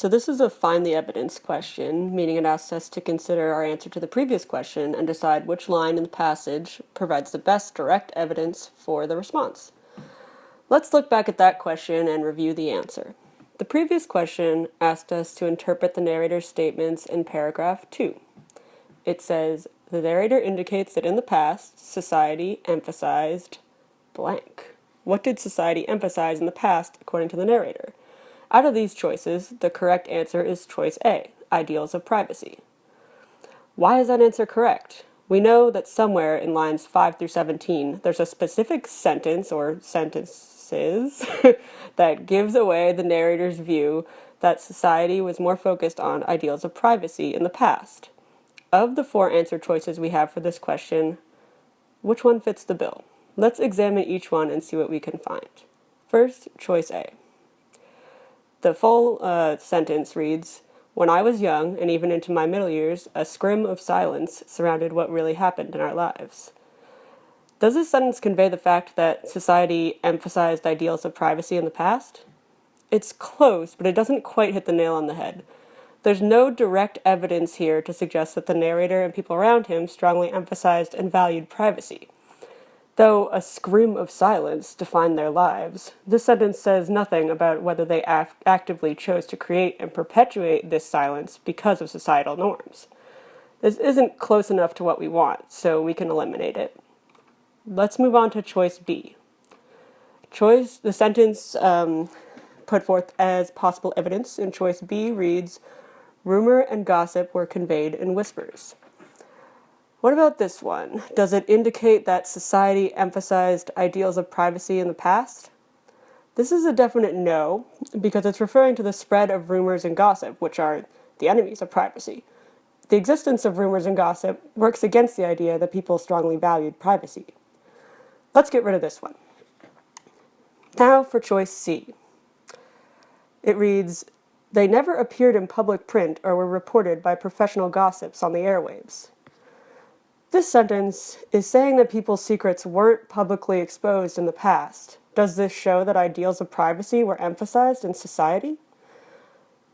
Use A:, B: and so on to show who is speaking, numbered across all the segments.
A: So this is a find the evidence question, meaning it asks us to consider our answer to the previous question and decide which line in the passage provides the best direct evidence for the response. Let's look back at that question and review the answer. The previous question asked us to interpret the narrator's statements in paragraph 2. It says, the narrator indicates that in the past, society emphasized blank. What did society emphasize in the past according to the narrator? Out of these choices, the correct answer is choice A, ideals of privacy. Why is that answer correct? We know that somewhere in lines 5 through 17, there's a specific sentence or sentences that gives away the narrator's view that society was more focused on ideals of privacy in the past. Of the 4 answer choices we have for this question, which one fits the bill? Let's examine each one and see what we can find. First, choice A. The full sentence reads, when I was young, and even into my middle years, a scrim of silence surrounded what really happened in our lives. Does this sentence convey the fact that society emphasized ideals of privacy in the past? It's close, but it doesn't quite hit the nail on the head. There's no direct evidence here to suggest that the narrator and people around him strongly emphasized and valued privacy. Though a scream of silence defined their lives, this sentence says nothing about whether they actively chose to create and perpetuate this silence because of societal norms. This isn't close enough to what we want, so we can eliminate it. Let's move on to choice B. The sentence put forth as possible evidence in choice B reads, rumor and gossip were conveyed in whispers. What about this one? Does it indicate that society emphasized ideals of privacy in the past? This is a definite no, because it's referring to the spread of rumors and gossip, which are the enemies of privacy. The existence of rumors and gossip works against the idea that people strongly valued privacy. Let's get rid of this one. Now for choice C. It reads, they never appeared in public print or were reported by professional gossips on the airwaves. This sentence is saying that people's secrets weren't publicly exposed in the past. Does this show that ideals of privacy were emphasized in society?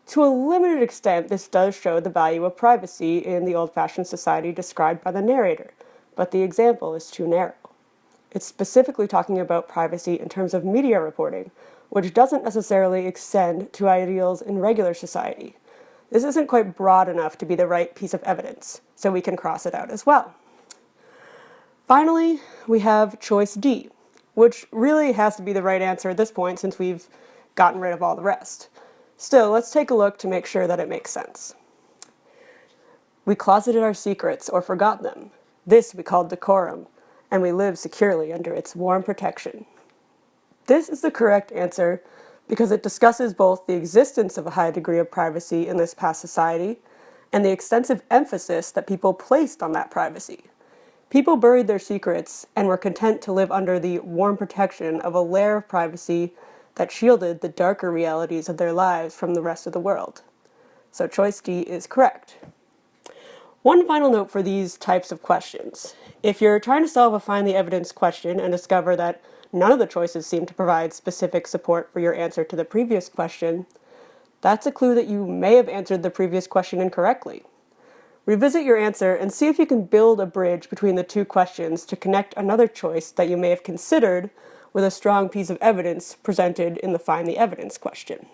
A: To a limited extent, this does show the value of privacy in the old-fashioned society described by the narrator, but the example is too narrow. It's specifically talking about privacy in terms of media reporting, which doesn't necessarily extend to ideals in regular society. This isn't quite broad enough to be the right piece of evidence, so we can cross it out as well. Finally, we have choice D, which really has to be the right answer at this point since we've gotten rid of all the rest. Still, let's take a look to make sure that it makes sense. We closeted our secrets or forgot them. This we called decorum, and we lived securely under its warm protection. This is the correct answer because it discusses both the existence of a high degree of privacy in this past society and the extensive emphasis that people placed on that privacy. People buried their secrets and were content to live under the warm protection of a layer of privacy that shielded the darker realities of their lives from the rest of the world. So choice D is correct. One final note for these types of questions. If you're trying to solve a find the evidence question and discover that none of the choices seem to provide specific support for your answer to the previous question, that's a clue that you may have answered the previous question incorrectly. Revisit your answer and see if you can build a bridge between the two questions to connect another choice that you may have considered with a strong piece of evidence presented in the find the evidence question.